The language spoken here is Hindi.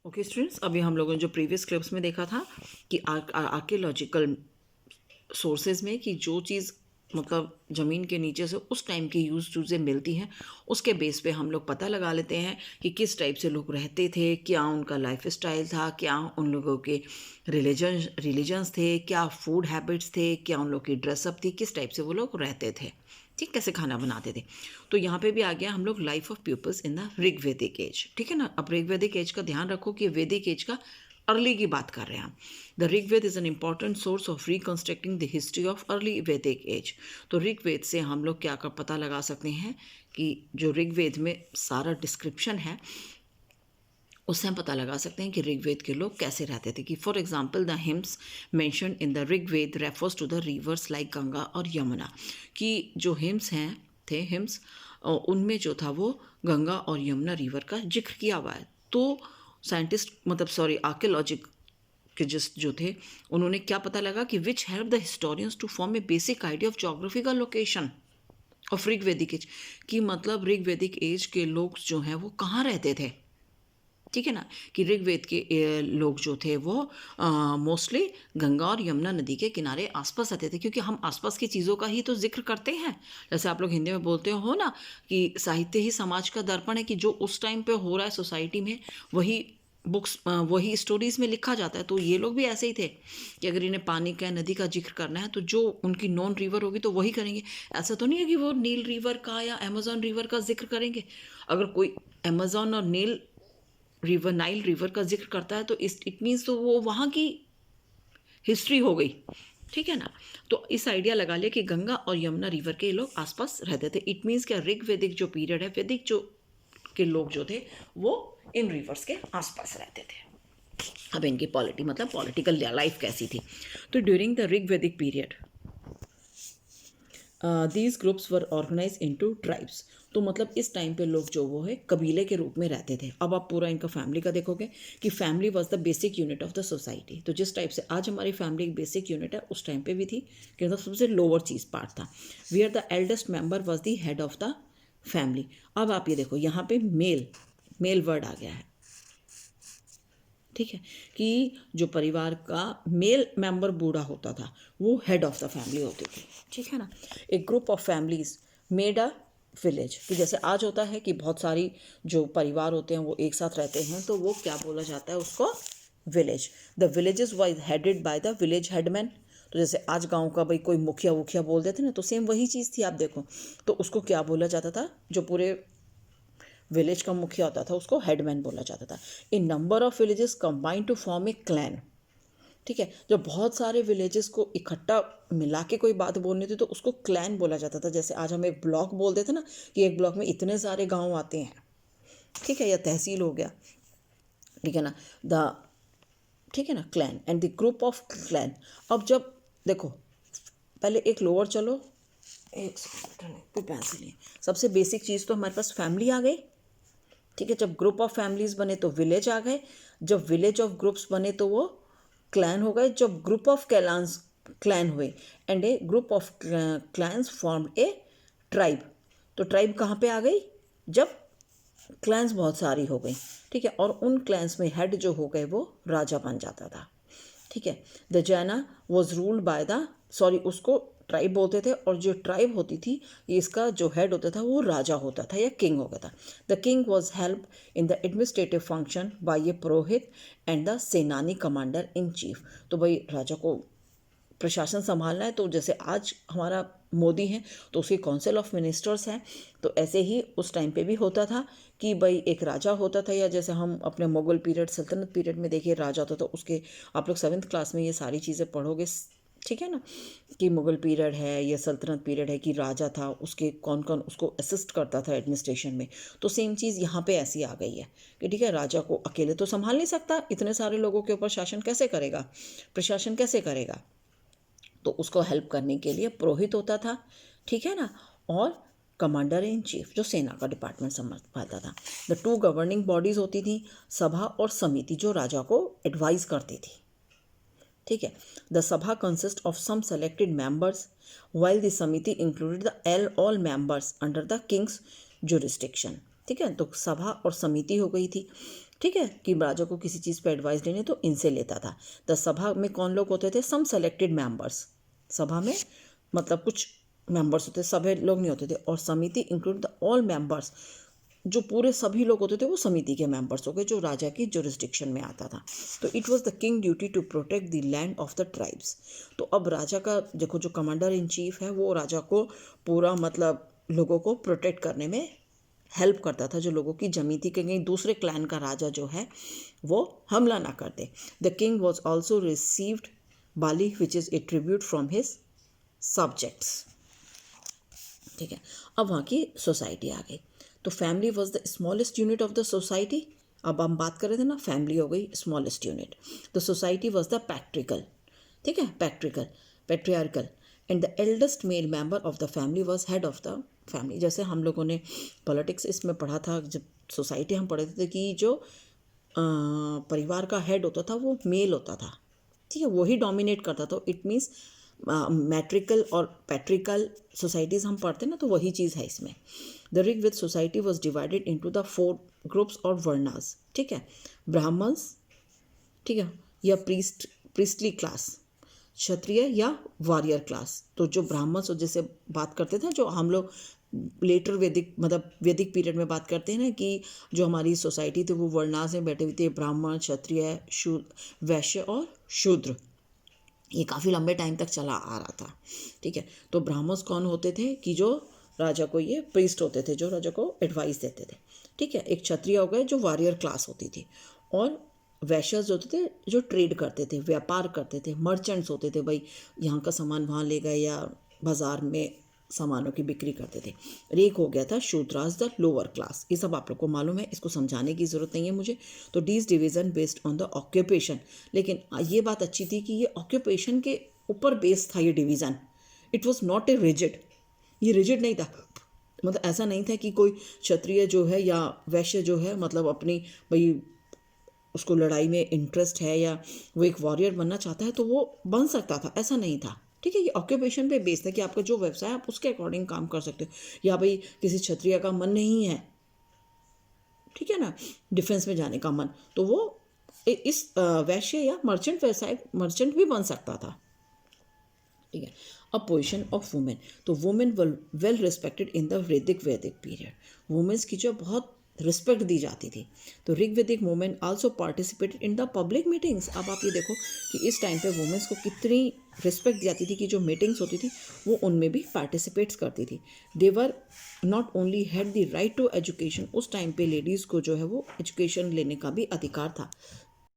ओके स्टूडेंट्स, अभी हम लोगों ने जो प्रीवियस क्लिप्स में देखा था कि आर्कियोलॉजिकल सोर्सेज में कि जो चीज़ मतलब ज़मीन के नीचे से उस टाइम की यूज चीज़ें मिलती हैं, उसके बेस पे हम लोग पता लगा लेते हैं कि किस टाइप से लोग रहते थे, क्या उनका लाइफ स्टाइल था, क्या उन लोगों के रिलीजन्स थे, क्या फूड हैबिट्स थे, क्या उन लोग की ड्रेसअप थी, किस टाइप से वो लोग रहते थे, ठीक, कैसे खाना बनाते थे। तो यहाँ पे भी आ गया हम लोग life of peoples in the Rigvedic age, ठीक है ना। अब ऋग्वेदिक एज का ध्यान रखो कि वैदिक एज का अर्ली की बात कर रहे हैं हम। The Rigveda is an important source of reconstructing the history of early Vedic age. तो ऋग्वेद से हम लोग क्या कर पता लगा सकते हैं कि जो ऋग्वेद में सारा डिस्क्रिप्शन है उससे हम पता लगा सकते हैं कि ऋग्वेद के लोग कैसे रहते थे। कि for example the hymns mention in the Rigveda refers to the rivers like Ganga और यमुना। कि जो हिम्स हैं थे हिम्स उनमें जो था वो गंगा और यमुना रिवर का जिक्र किया हुआ है। तो साइंटिस्ट मतलब सॉरी आर्कियोलॉजिक के जिस जो थे उन्होंने क्या पता लगा कि which help the historians to form a basic idea of geographical location of Rigvedic age. कि मतलब ऋग्वेदिक एज के लोग जो हैं वो कहाँ रहते थे, ठीक है ना। कि ऋग्वेद के लोग जो थे वो मोस्टली गंगा और यमुना नदी के किनारे आसपास रहते थे, क्योंकि हम आसपास की चीज़ों का ही तो जिक्र करते हैं। जैसे आप लोग हिंदी में बोलते हो ना कि साहित्य ही समाज का दर्पण है, कि जो उस टाइम पे हो रहा है सोसाइटी में वही बुक्स वही स्टोरीज में लिखा जाता है। तो ये लोग भी ऐसे ही थे कि अगर इन्हें पानी का नदी का जिक्र करना है तो जो उनकी नॉन रिवर होगी तो वही करेंगे। ऐसा तो नहीं है कि वो नील रिवर का या अमेजोन रिवर का जिक्र करेंगे। अगर कोई अमेजोन और नील रिवर नाइल रिवर का जिक्र करता है तो इट मीन्स तो वो वहाँ की हिस्ट्री हो गई, ठीक है ना। तो इस आइडिया लगा लिया कि गंगा और यमुना रिवर के लोग आसपास रहते थे। इट मीन्स क्या ऋग्वेदिक जो पीरियड है, वैदिक जो के लोग जो थे वो इन रिवर्स के आसपास रहते थे। अब इनकी पॉलिटी मतलब पॉलिटिकल लाइफ कैसी थी। तो during the Rigvedic period these groups were organise into tribes. तो मतलब इस टाइम पे लोग जो वो है कबीले के रूप में रहते थे। अब आप पूरा इनका फैमिली का देखोगे कि family was the basic unit of the society. तो जिस टाइप से आज हमारी फैमिली एक बेसिक यूनिट है, उस टाइम पे भी थी कि मतलब सबसे लोअर चीज़ पार्ट था। Where the eldest member was the head of the family. अब आप ये देखो यहाँ पे मेल वर्ड आ गया है, ठीक है। कि जो परिवार का मेल मेंबर बूढ़ा होता था वो हेड ऑफ द फैमिली होती थी, ठीक है ना। एक group of families made a village. कि जैसे आज होता है कि बहुत सारी जो परिवार होते हैं वो एक साथ रहते हैं, तो वो क्या बोला जाता है उसको, village. The villages was headed by the village headman. तो जैसे आज गांव का भाई कोई मुखिया वुखिया बोल देते ना, तो सेम वही चीज़ थी। आप देखो तो उसको क्या बोला जाता था, जो पूरे विलेज का मुखिया होता था उसको हेडमैन बोला जाता था। In number of villages combine to form a clan, ठीक है। जब बहुत सारे विलेजेस को इकट्ठा मिला के कोई बात बोलनी थी तो उसको क्लैन बोला जाता था। जैसे आज हम एक ब्लॉक बोल देते ना कि एक ब्लॉक में इतने सारे गांव आते हैं, ठीक है, या तहसील हो गया, ठीक है ना। द ठीक है ना, clan and the group of clan. अब जब देखो पहले एक लोअर चलो, एक सेकंड कोई पेंसिल नहीं। सबसे बेसिक चीज़ तो हमारे पास फैमिली आ गई, ठीक है। जब ग्रुप ऑफ फैमिलीज बने तो विलेज आ गए। जब विलेज ऑफ ग्रुप्स बने तो वो क्लैन हो गए। जब ग्रुप ऑफ क्लैंस क्लैन हुए and A group of clans formed A tribe. तो ट्राइब कहाँ पे आ गई, जब क्लैंस बहुत सारी हो गई, ठीक है। और उन क्लैंस में हेड जो हो गए वो राजा बन जाता था, ठीक है। द जैना was ruled by the sorry उसको ट्राइब बोलते थे, और जो ट्राइब होती थी इसका जो हेड होता था वो राजा होता था या किंग होता था। The king was help in the administrative function by A Purohit and the सेनानी कमांडर इन चीफ। तो भाई राजा को प्रशासन संभालना है, तो जैसे आज हमारा मोदी हैं तो उसकी काउंसिल ऑफ मिनिस्टर्स हैं, तो ऐसे ही उस टाइम पे भी होता था कि भाई एक राजा होता था। या जैसे हम अपने मुगल पीरियड सल्तनत पीरियड में देखिए राजा होता था, उसके आप लोग 7th क्लास में ये सारी चीज़ें पढ़ोगे, ठीक है ना। कि मुगल पीरियड है या सल्तनत पीरियड है, कि राजा था उसके कौन कौन उसको असिस्ट करता था एडमिनिस्ट्रेशन में। तो सेम चीज़ यहाँ पे ऐसी आ गई है कि ठीक है, राजा को अकेले तो संभाल नहीं सकता, इतने सारे लोगों के ऊपर शासन कैसे करेगा, प्रशासन कैसे करेगा। तो उसको हेल्प करने के लिए पुरोहित होता था, ठीक है ना, और कमांडर इन चीफ जो सेना का डिपार्टमेंट संभालता था। द 2 गवर्निंग बॉडीज़ होती थी, सभा और समिति, जो राजा को एडवाइस करती थी, ठीक है। The sabha consist of some selected members while the samiti included the all members under the king's jurisdiction, ठीक है। तो सभा और समिति हो गई थी, ठीक है, कि राजा को किसी चीज़ पे एडवाइस लेने तो इनसे लेता था। द सभा में कौन लोग होते थे? सम सेलेक्टेड मेंबर्स। सभा में मतलब कुछ मेंबर्स होते, सभी लोग नहीं होते थे। और समिति इंक्लूड द ऑल मेंबर्स, जो पूरे सभी लोग होते थे वो समिति के मेंबर्स हो गए, जो राजा की जुरिस्डिक्शन में आता था। तो it was the king duty to protect the land of the tribes. तो अब राजा का देखो, जो कमांडर इन चीफ है वो राजा को पूरा मतलब लोगों को प्रोटेक्ट करने में हेल्प करता था, जो लोगों की जमी थी, कहीं दूसरे क्लैन का राजा जो है वो हमला ना कर दे। The king was also received bali which is a tribute from his subjects. ठीक है, अब वहाँ की सोसाइटी आ गई। तो family was the smallest unit of the society. अब हम बात कर रहे थे ना, फैमिली हो गई smallest unit. The society was the patriarchal, ठीक है, patriarchal, and the eldest male member of the family was head of the family. जैसे हम लोगों ने पॉलिटिक्स इसमें पढ़ा था, जब सोसाइटी हम पढ़ते थे कि जो परिवार का हेड होता था वो मेल होता था, ठीक है, वही डोमिनेट करता था। इट मीन्स मैट्रिकल और पैट्रिकल सोसाइटीज़ हम पढ़ते ना, तो वही चीज़ है इसमें। The Rigveda society was divided into the 4 groups और वर्णास, ठीक है, ब्राह्मण्स, ठीक है, या प्रीस्टली क्लास, क्षत्रिय या वॉरियर क्लास। तो जो ब्राह्मण्स जैसे बात करते थे, जो हम लोग लेटर वैदिक मतलब वैदिक पीरियड में बात करते हैं ना, कि जो हमारी सोसाइटी थी वो वर्णास में बैठे हुए थे, ब्राह्मण, क्षत्रिय, वैश्य और शूद्र। ये काफ़ी लंबे टाइम तक चला आ रहा था, ठीक है। तो ब्राह्मण्स कौन होते थे? कि जो राजा को, ये प्रीस्ट होते थे जो राजा को एडवाइस देते थे, ठीक है। एक क्षत्रिय हो गए जो वॉरियर क्लास होती थी, और वैश्यस होते थे जो ट्रेड करते थे, व्यापार करते थे, मर्चेंट्स होते थे, भाई यहाँ का सामान वहाँ ले गए या बाजार में सामानों की बिक्री करते थे। और एक हो गया था शूद्रास, द लोअर क्लास। ये सब आप लोग को मालूम है, इसको समझाने की ज़रूरत नहीं है मुझे। तो these division based on the occupation, लेकिन ये बात अच्छी थी कि ये ऑक्यूपेशन के ऊपर बेस्ड था ये division. It was not a rigid, ये रिजिड नहीं था, मतलब ऐसा नहीं था कि कोई क्षत्रिय जो है या वैश्य जो है मतलब अपनी भाई उसको लड़ाई में इंटरेस्ट है या वो एक वॉरियर बनना चाहता है तो वो बन सकता था, ऐसा नहीं था, ठीक है। ये ऑक्यूपेशन पे बेस्ड है कि आपका जो व्यवसाय है आप उसके अकॉर्डिंग काम कर सकते हो। या भाई किसी क्षत्रिय का मन नहीं है, ठीक है ना, डिफेंस में जाने का मन, तो वो इस वैश्य या मर्चेंट भी बन सकता था, ठीक है। अब पोजीशन ऑफ वुमेन, तो women well respected in the Vedic period. Women's की जो बहुत रिस्पेक्ट दी जाती थी। तो Rigvedic women also participated in the public meetings. अब आप ये देखो कि इस टाइम पे वुमेन्स को कितनी रिस्पेक्ट दी जाती थी कि जो मीटिंग्स होती थी वो उनमें भी पार्टिसिपेट्स करती थी। They were not only had the right to education, उस टाइम पे लेडीज़ को जो है वो एजुकेशन लेने का भी अधिकार था।